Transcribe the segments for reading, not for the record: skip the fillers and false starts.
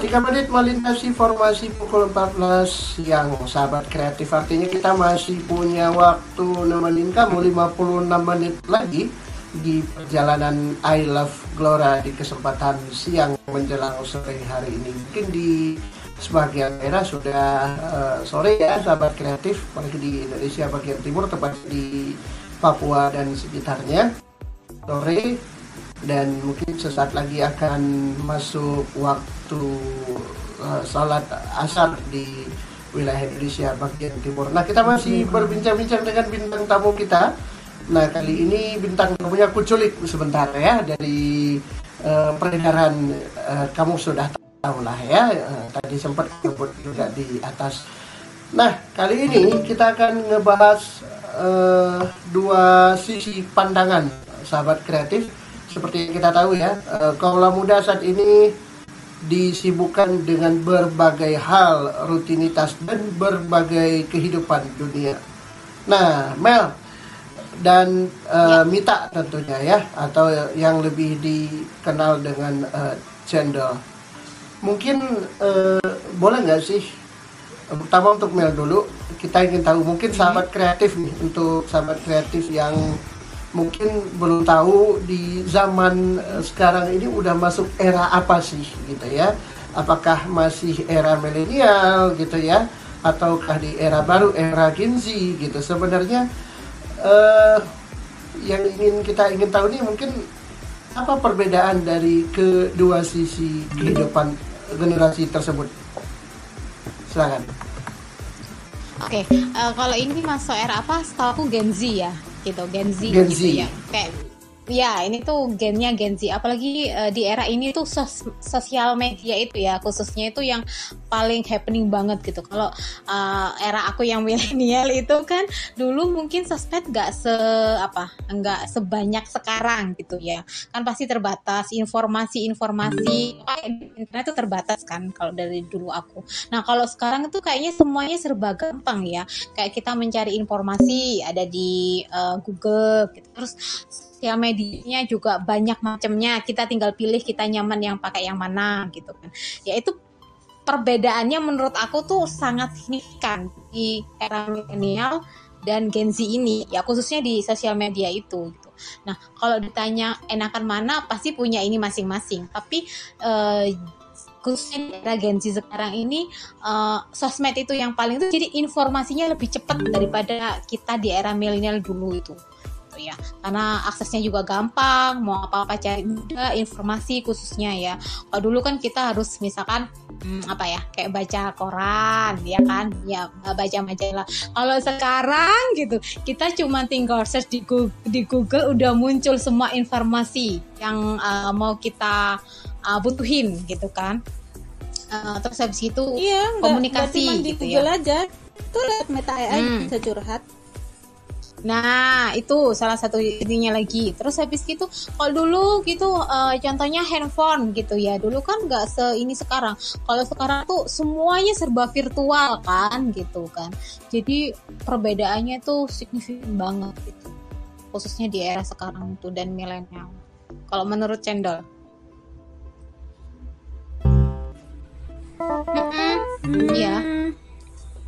3 menit melintasi formasi pukul 14 siang, sahabat kreatif. Artinya kita masih punya waktu nemenin kamu 56 menit lagi di perjalanan I Love Glora di kesempatan siang menjelang sore hari ini. Mungkin di sebagian daerah sudah sore ya, sahabat kreatif, apalagi di Indonesia bagian timur, tepatnya di Papua dan sekitarnya, sore. Dan mungkin sesaat lagi akan masuk waktu salat asar di wilayah Indonesia bagian timur. Nah, kita masih berbincang-bincang dengan bintang tamu kita. Nah, kali ini bintang tamunya aku culik sebentar ya, dari peredaran kamu sudah tahu lah ya, tadi sempat sebut juga di atas. Nah, kali ini kita akan ngebahas dua sisi pandangan sahabat kreatif. Seperti yang kita tahu ya, kaula muda saat ini disibukkan dengan berbagai hal, rutinitas, dan berbagai kehidupan dunia. Nah, Mel dan Mita tentunya ya, atau yang lebih dikenal dengan Cendol. Mungkin boleh nggak sih, pertama untuk Mel dulu, kita ingin tahu mungkin sahabat kreatif nih, untuk sahabat kreatif yang mungkin belum tahu di zaman sekarang ini udah masuk era apa sih gitu ya, apakah masih era milenial gitu ya, ataukah di era baru, era Gen Z gitu. Sebenarnya yang kita ingin tahu nih mungkin apa perbedaan dari kedua sisi kehidupan generasi tersebut. Silakan. Oke, kalau ini masuk era apa? Setahu aku Gen Z ya, gitu, Gen Z. Ya. Kayak, ya ini tuh gennya Gen Z. Apalagi di era ini tuh sosial media itu ya, khususnya itu yang paling happening banget gitu. Kalau era aku yang milenial itu kan dulu mungkin sosmed nggak sebanyak sekarang gitu ya. Kan pasti terbatas informasi internet itu terbatas kan kalau dari dulu aku. Nah, kalau sekarang itu kayaknya semuanya serba gampang ya. Kayak kita mencari informasi ada di Google gitu. Terus sosial medianya juga banyak macamnya. Kita tinggal pilih kita nyaman yang pakai yang mana gitu kan. Ya itu perbedaannya menurut aku tuh sangat signifikan di era milenial dan Gen Z ini, ya khususnya di sosial media itu gitu. Nah, kalau ditanya enakan mana, pasti punya ini masing-masing. Tapi khususnya di era Gen Z sekarang ini, sosmed itu yang paling itu, jadi informasinya lebih cepat daripada kita di era milenial dulu itu. Ya, karena aksesnya juga gampang, mau apa-apa cari mudah informasi khususnya ya. Kalau dulu kan kita harus misalkan kayak baca koran ya kan, ya baca majalah. Kalau sekarang gitu kita cuma tinggal search di Google udah muncul semua informasi yang mau kita butuhin gitu kan. Terus habis itu komunikasi di gitu Google ya. aja tuh lihat Meta AI bisa curhat. Nah, itu salah satu intinya lagi. Terus habis gitu, kalau dulu gitu, contohnya handphone gitu ya. Dulu kan nggak ini sekarang. Kalau sekarang tuh semuanya serba virtual kan, gitu kan. Jadi perbedaannya tuh signifikan banget gitu. Khususnya di era sekarang tuh dan milenial. Kalau menurut Cendol? Iya.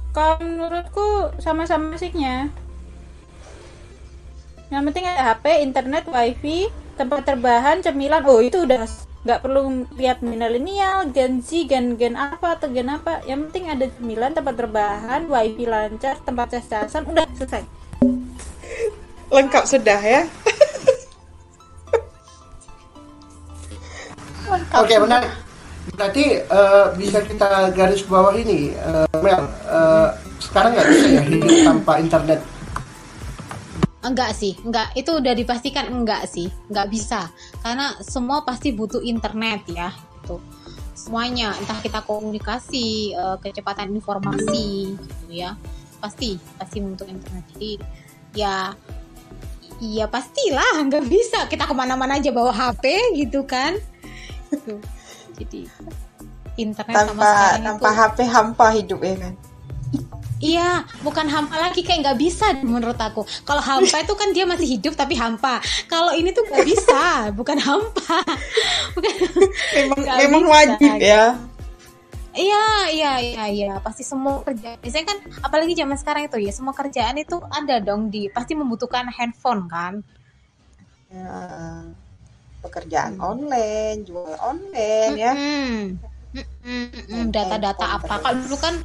Kalau menurutku sama-sama asiknya. Yang penting ada HP, internet, wifi, tempat terbahan, cemilan. Oh, itu udah nggak perlu lihat milenial, Gen Z, gen apa atau gen apa. Yang penting ada cemilan, tempat terbahan, wifi lancar, tempat cas-casan, udah selesai. Lengkap sudah ya. Oke, benar. Berarti bisa kita garis bawah ini, Mel. Sekarang nggak bisa ya hidup tanpa internet. Enggak sih, itu udah dipastikan enggak sih, enggak bisa, karena semua pasti butuh internet ya, gitu. Semuanya, entah kita komunikasi, kecepatan informasi, gitu ya, pasti butuh internet. Jadi ya pastilah nggak bisa kita kemana-mana aja bawa HP gitu kan. Jadi internet tanpa HP hampa hidup ya kan. Iya, bukan hampa lagi, kayak nggak bisa menurut aku. Kalau hampa itu kan dia masih hidup tapi hampa. Kalau ini tuh nggak bisa, bukan hampa. Memang wajib ya. Iya. Pasti semua kerjaan. Biasanya kan, apalagi zaman sekarang itu ya, semua kerjaan itu ada dong pasti membutuhkan handphone kan. Ya, pekerjaan online, jual online ya. Data-data apa? Kalau dulu kan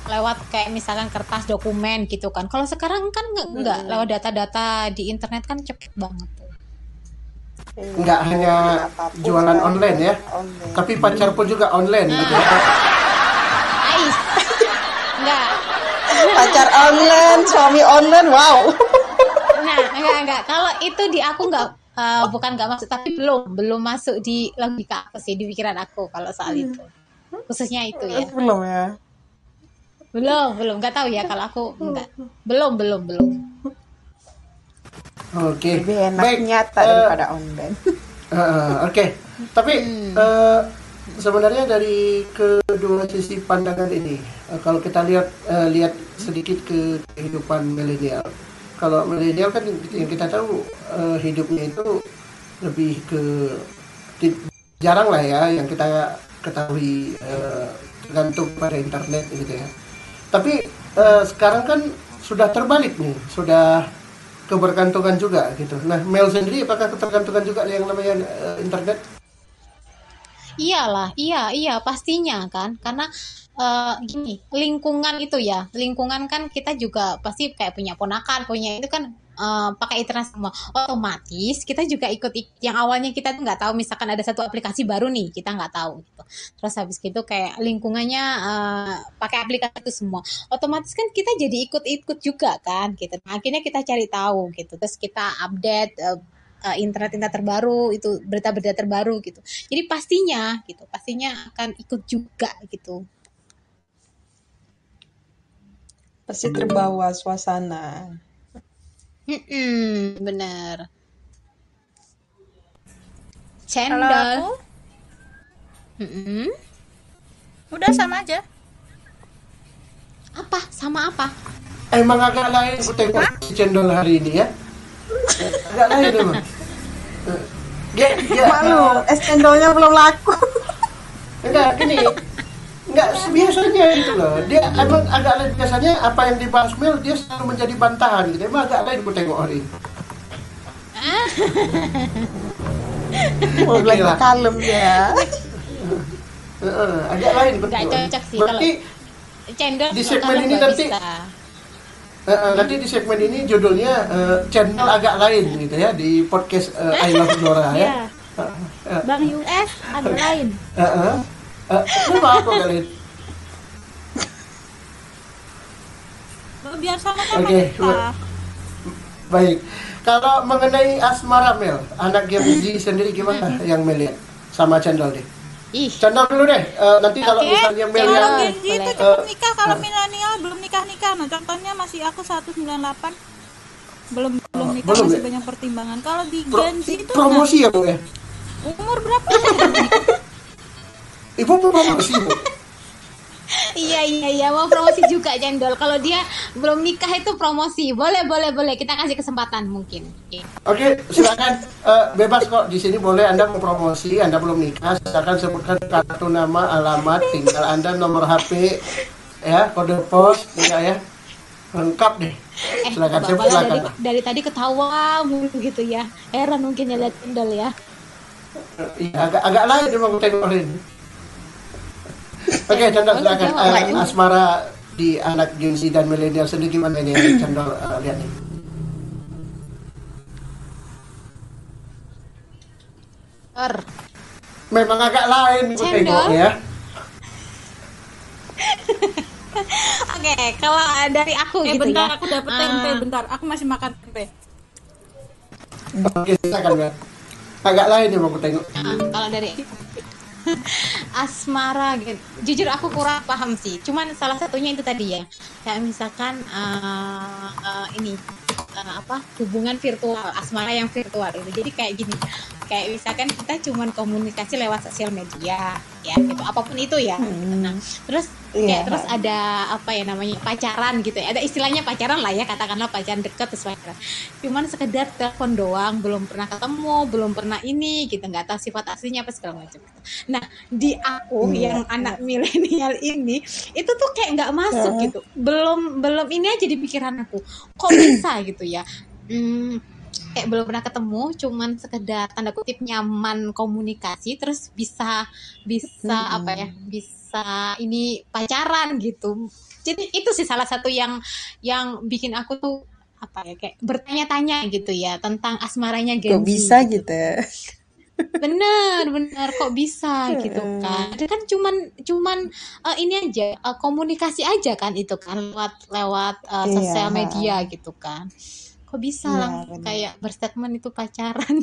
lewat kayak misalkan kertas dokumen gitu kan. Kalau sekarang kan nggak lewat data-data di internet kan cepet banget. Nggak hanya Apapun jualan sekarang online ya, online. tapi pacar pun juga online gitu ya. Ais. Enggak. Pacar online, suami online, wow. Nah, enggak. Kalau itu di aku enggak, bukan enggak masuk, tapi belum masuk di logika aku sih, di pikiran aku kalau soal itu. Khususnya itu ya. Belum ya. Belum. Enggak tahu ya kalau aku enggak. Belum. Oke, Lebih enak baik. nyata daripada online. Oke, tapi sebenarnya dari kedua sisi pandangan ini, kalau kita lihat sedikit ke kehidupan milenial. Kalau milenial kan yang kita tahu hidupnya itu lebih ke jarang lah ya yang kita ketahui tergantung pada internet gitu ya. Tapi sekarang kan sudah terbalik nih, sudah kebergantungan juga gitu. Nah, Mel sendiri apakah ketergantungan juga yang namanya internet? Iyalah, iya pastinya kan. Karena gini, lingkungan itu ya, lingkungan kan kita juga pasti kayak punya ponakan, punya itu kan pakai internet semua. Otomatis kita juga ikut yang awalnya kita tuh nggak tahu, misalkan ada satu aplikasi baru nih, kita nggak tahu gitu. Terus habis gitu kayak lingkungannya pakai aplikasi itu semua. Otomatis kan kita jadi ikut-ikut juga kan gitu. Nah, akhirnya kita cari tahu gitu. Terus kita update internet terbaru, itu berita-berita terbaru gitu. Jadi pastinya akan ikut juga gitu. Pasti terbawa suasana. Bener. Kalau Cendol. aku udah sama aja. Apa? Sama apa? Emang agak lain aku tengok si Cendol hari ini ya. Agak lain emang. Dia Malu, es cendolnya belum laku. enggak gini. Enggak biasanya gitu loh. Dia emang agak lain, biasanya apa yang dibahas Mel dia selalu menjadi bantahan gitu. Emang agak lain aku tengok hari ini. Mau Oke lagi lah. kalem ya. Agak lain betul. Nggak cocok sih Berarti Cendol di segmen kalau ini nggak nanti bisa. nanti di segmen ini judulnya channel agak lain gitu ya di podcast I Love Dora ya. Ya. Bang US agak lain. Kenapa aku agak lain? Biar sama-sama Oke, kita. baik. Kalau mengenai Asmara Mel, anak Gen Z sendiri gimana yang Mel lihat sama Cendol deh? Ih, Cendol dulu deh. Nanti kalau Oke. misalnya Mel Kalau yang Gen Z itu cepet nikah, kalau milenial belum nikah-nikah. Nah, contohnya masih aku 198 belum nikah, belum masih ya? banyak pertimbangan. Kalau di Pro- Gen Z itu promosi ya Bu ya? umur berapa? Ibu mau promosi Bu? iya mau promosi juga Cendol. Kalau dia belum nikah itu promosi. Boleh kita kasih kesempatan mungkin. Oke, silakan bebas kok di sini boleh Anda mau promosi, Anda belum nikah, silakan sebutkan kartu nama, alamat, tinggal Anda, nomor HP, ya, kode pos, ya, lengkap deh. Silakan Bapak silakan. dari tadi ketawa mulu gitu ya. Heran mungkin ya lihat Cendol ya. Iya, agak lain memang tengokin. Oke, Cendol silakan. Asmara di anak Gen Z dan milenial sendiri gimana nih Cendol lihat nih? Memang agak lain gue Cendol? tengok ya. Oke, kalau dari aku gitu bentar, ya. aku dapet tempe, bentar. Aku masih makan tempe. Oke, silakan ya. Agak lain memang gue tengok. Kalau dari Asmara gitu. Jujur aku kurang paham sih. Cuman salah satunya itu tadi ya. Kayak misalkan hubungan virtual, asmara yang virtual itu. Jadi kayak gini. Kayak misalkan kita cuman komunikasi lewat sosial media, ya gitu, apapun itu ya. Nah, terus Iya. terus ada apa ya namanya pacaran gitu ya. Ada istilahnya pacaran lah ya, katakanlah pacaran deket terus pacaran. Cuman sekedar telepon doang, belum pernah ketemu, belum pernah ini gitu, nggak tahu sifat aslinya apa segala macam. Nah, di aku yang anak milenial ini itu tuh kayak nggak masuk gitu. Belum ini aja di pikiran aku. Kok bisa gitu ya? Kayak belum pernah ketemu, cuman sekedar tanda kutip nyaman komunikasi, terus bisa apa ya, bisa ini pacaran gitu. Jadi itu sih salah satu yang bikin aku tuh apa ya, kayak bertanya-tanya gitu ya tentang asmaranya Gen Z. Kok bisa gitu? Bener kok bisa gitu kan. Ada kan cuman ini aja, komunikasi aja kan, itu kan lewat sosial media gitu kan. Kok bisa langsung kayak berstatement itu pacaran.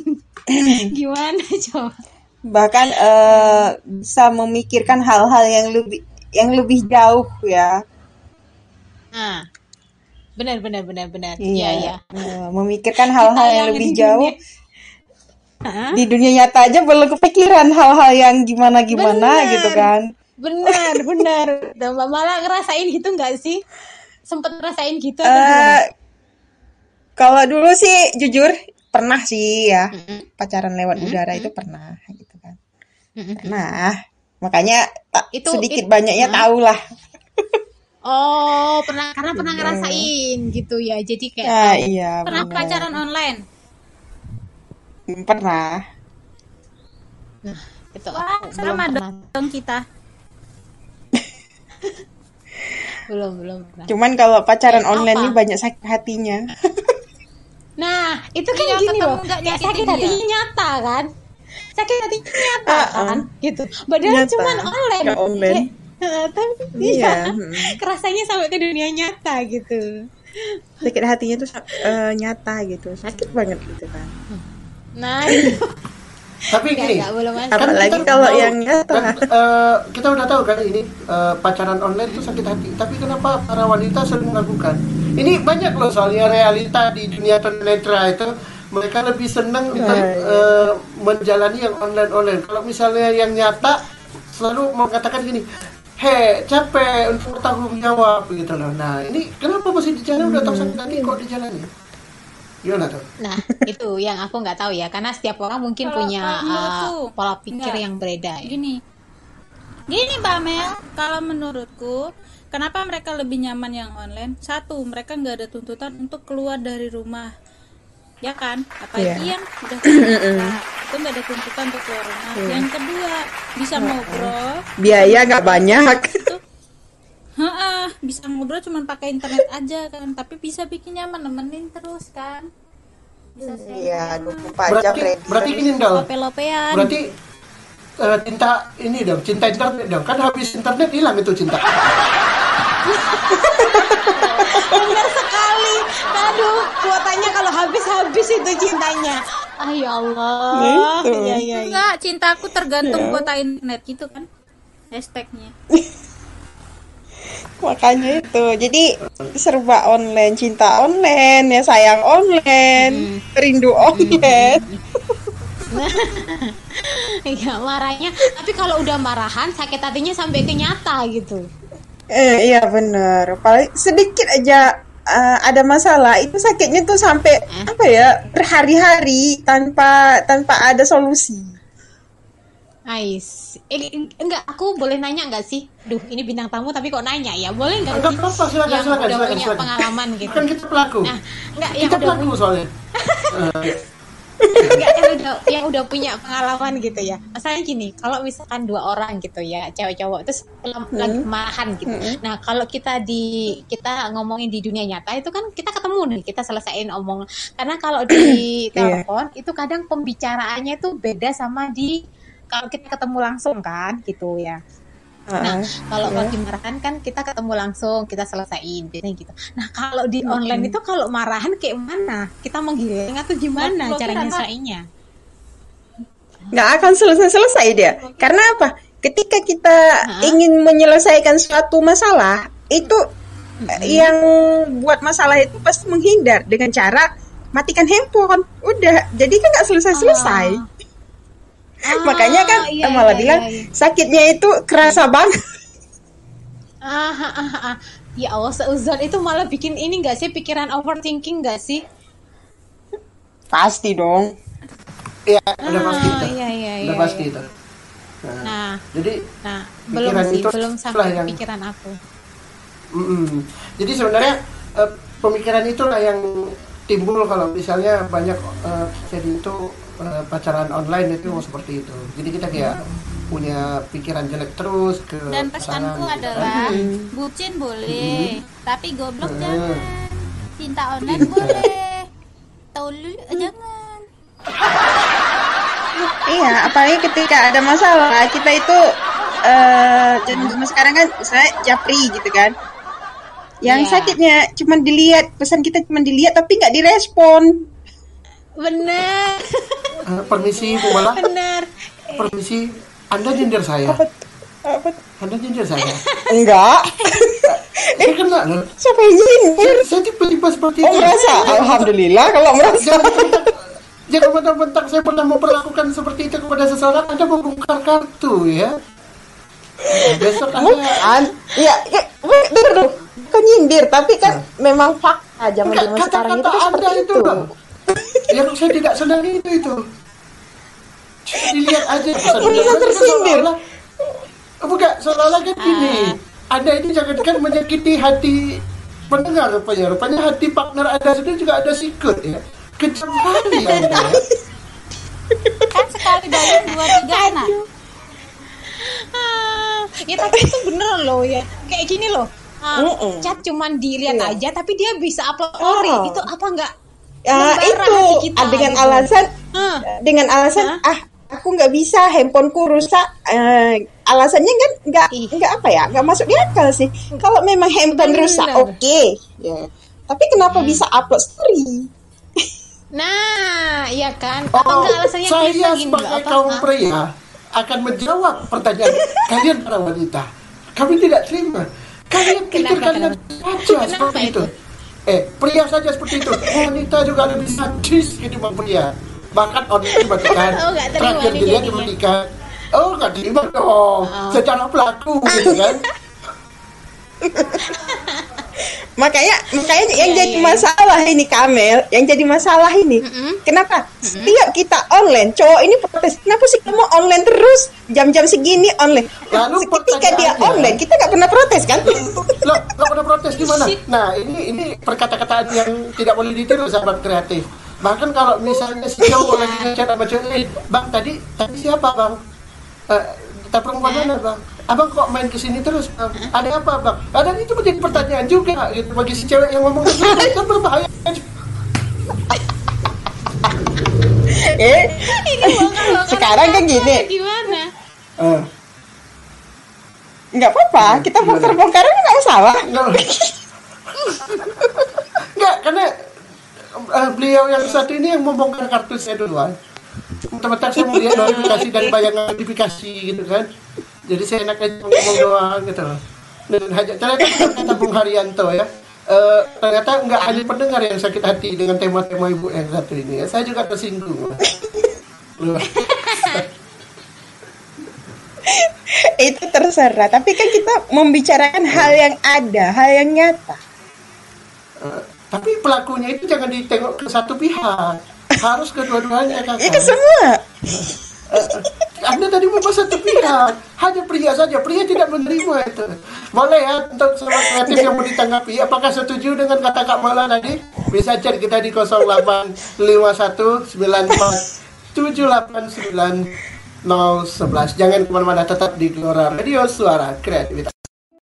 Gimana coba? Bahkan bisa memikirkan hal-hal yang lebih jauh ya. Nah, benar. Iya. Memikirkan hal-hal yang lebih di jauh. dunia- Di dunia nyata aja belum kepikiran hal-hal yang gimana-gimana Bener. gitu kan. benar. Malah ngerasain gitu nggak sih? Sempet ngerasain gitu atau gimana? Kalau dulu sih jujur pernah sih ya, pacaran lewat udara itu pernah gitu kan. Nah, makanya sedikit banyaknya tahu lah. Oh, karena pernah ngerasain gitu ya. Jadi kayak Nah, iya, Pernah bener. pacaran online? Pernah. Nah, itu Wah, aku sama belum pernah. dong kita. Belum pernah. Cuman kalau pacaran Apa? online ini banyak sakit hatinya. Nah, itu kan Iya, gini ketemu loh. nggak Kayak nyakitin sakit dia. hatinya nyata kan? Sakit hatinya nyata kan? Gitu. Padahal Nyata. cuman online. Nggak online. Tapi Iya. kerasanya sampai ke dunia nyata gitu. Sakit hatinya tuh nyata gitu, sakit banget gitu kan. Nah, Tapi gini, nggak belum masuk. Apalagi kita kalau tahu, yang nyata. kan, kita udah tahu kan ini pacaran online itu sakit hati. Tapi kenapa para wanita sering melakukan? Ini banyak loh soalnya realita di dunia tunanetra itu, mereka lebih senang menjalani yang online. Kalau misalnya yang nyata selalu mengatakan gini, capek untuk bertanggung jawab gitu loh. Nah ini kenapa masih dijalani, udah tahu sakit hati kok dijalani? Gimana tuh? Nah, itu yang aku nggak tahu ya, karena setiap orang mungkin Kalau punya menurutku, pola pikir enggak. yang berbeda ya. Gini Mbak Mel, kalau menurutku kenapa mereka lebih nyaman yang online? Satu, mereka nggak ada tuntutan untuk keluar dari rumah, ya kan? Apalagi yang udah kerja, itu nggak ada tuntutan untuk keluar rumah. Yang kedua, bisa ngobrol, Biaya nggak banyak. bisa ngobrol cuma pakai internet aja kan, tapi bisa bikin nyaman, nemenin terus kan, bisa Iya, 24 jam Berarti gini dong. lope-lopean. Berarti cinta ini dong, cinta internet dong. Kan habis internet hilang itu cinta. Benar sekali. Aduh, kuotanya kalau habis itu cintanya. Ah ya Allah. Gitu. Iya. Enggak, cintaku tergantung kuota internet gitu kan hashtagnya. Makanya itu. Jadi serba online, cinta online, ya sayang online, rindu online. Iya, marahnya. Tapi kalau udah marahan, sakit hatinya sampai ke nyata gitu. Iya bener. Paling sedikit aja ada masalah, itu sakitnya tuh sampai apa ya, berhari-hari tanpa ada solusi. Ais. Enggak, aku boleh nanya enggak sih? Duh, ini bintang tamu tapi kok nanya ya? Boleh enggak Enggak sih? apa-apa, silakan, Yang silakan, udah silakan, punya silakan. pengalaman gitu. Kan kita pelaku. Nah, enggak yang Kita udah pelaku soalnya. enggak yang udah punya pengalaman gitu ya. Masalahnya gini, kalau misalkan dua orang gitu ya, cewek cowok terus lagi marahan gitu. Nah, kalau kita ngomongin di dunia nyata itu kan kita ketemu nih, kita selesaiin omong. Karena kalau di telepon itu kadang pembicaraannya itu beda sama kalau kita ketemu langsung kan gitu ya. Nah, kalau lagi marahan kan kita ketemu langsung, kita selesaiin biasanya gitu. Nah, kalau di online itu kalau marahan kayak mana? Kita menggiling atau gimana Blokir cara apa? nyelesainnya? Nggak akan selesai dia. Karena apa? Ketika kita ingin menyelesaikan suatu masalah, itu yang buat masalah itu pasti menghindar dengan cara matikan handphone. Udah, jadi kan nggak selesai-selesai. Makanya kan iya, malah iya, bilang iya, iya. sakitnya itu kerasa banget. Ya Allah, seuzon itu malah bikin ini nggak sih, pikiran overthinking nggak sih? Pasti dong. Iya, udah pasti itu. Iya, iya, Udah iya, pasti iya. itu. Nah, Jadi belum pikiran sih, itu belum lah sampai ke yang pikiran aku. Jadi sebenarnya pemikiran itulah yang timbul kalau misalnya banyak jadi itu pacaran online itu seperti itu. Jadi kita kayak punya pikiran jelek terus ke Dan pasangan pesanku gitu kan. adalah bucin boleh, tapi goblok Hmm. jangan. Cinta online Iya. boleh, tolol jangan. Iya, apalagi ketika ada masalah kita itu dan zaman sekarang kan misalnya japri gitu kan. Yang Iya. sakitnya cuma dilihat, pesan kita cuma dilihat tapi nggak direspon. Bener, Permisi Bu Mala, bener. permisi, Anda nyindir saya. Apa? Anda nyindir saya. Enggak. Saya kena loh. Siapa yang nyindir? Saya tiba-tiba seperti Oh itu. merasa, alhamdulillah kalau merasa. Jangan mentang-mentang saya pernah memperlakukan seperti itu kepada seseorang, Anda membongkar kartu ya. Besok Anda Bukan, ya, bener dong. Bukan nyindir, tapi kan memang fakta zaman sekarang itu kata-kata kan Anda seperti itu, itu. Bang. Yang saya tidak senang itu. Dilihat aja Merasa tersindir. Seolah-olah kan gini. Anda ini jangankan menyakiti hati pendengar rupanya. Rupanya hati partner Anda sendiri juga ada sikut ya. Kejam kali Anda ya. Kan sekali dalam 2-3 anak. Ya tapi itu bener loh ya, kayak gini loh. Chat cuman dilihat Iya. aja, tapi dia bisa upload story. Oh. Itu apa enggak? Ya membara itu hati kita, dengan gitu. alasan Hah. dengan alasan aku nggak bisa, handphoneku rusak. Alasannya kan nggak apa ya, nggak masuk di akal sih. Kalau memang handphone Bener. rusak, oke. Ya. Tapi kenapa bisa upload story? Nah, iya kan? Atau enggak alasannya Saya klise gini, sebagai enggak kaum apa-apa. pria akan menjawab pertanyaan kalian para wanita. Kami tidak terima. Kalian pikir kalian saja seperti itu. Pria saja seperti itu. Wanita juga lebih sadis ketimbang pria. Bahkan online bahkan Oh, nggak terima terakhir nih dilihat jadinya. menikah. Oh, nggak terima dong. Secara pelaku gitu kan. Makanya yang jadi masalah ini Kamel, yang jadi masalah ini, kenapa setiap kita online, cowok ini protes, kenapa sih kamu online terus, jam-jam segini online. Lalu Ketika dia pertanyaannya, online, kita nggak pernah protes kan? Loh, nggak pernah protes di mana? Nah, ini perkata-kataan yang tidak boleh ditiru sahabat kreatif. Bahkan kalau misalnya si cowok lagi ngechat sama cewek, Bang tadi siapa Bang? Kita perempuan mana Bang? Abang kok main kesini terus Bang? Ada apa Bang? Kadang itu menjadi pertanyaan juga gitu bagi si cewek yang ngomong itu berbahaya. Sekarang kan gini, Gimana? nggak apa-apa, kita bongkar-bongkaran nggak masalah. Enggak, karena beliau yang satu ini yang membongkar kartu saya duluan. Teman-teman saya mau lihat notifikasi dari bayangan notifikasi gitu kan. Jadi saya enak aja ngomong doang gitu loh. Dan ternyata kata Bung Haryanto ya, ternyata nggak hanya pendengar yang sakit hati dengan tema-tema ibu yang satu ini ya. Saya juga tersinggung. Loh. Itu terserah, tapi kan kita membicarakan hal yang ada, hal yang nyata. Tapi pelakunya itu jangan ditengok ke satu pihak, harus kedua-duanya Ya kan kakak. semua. Anda tadi membahas satu pihak, hanya pria saja, pria tidak menerima itu. Boleh ya untuk sahabat kreatif yang mau ditanggapi, apakah setuju dengan kata Kak Mala tadi? Bisa chat kita di 085194789011. Jangan kemana-mana, tetap di Gelora Radio Suara Kreativitas.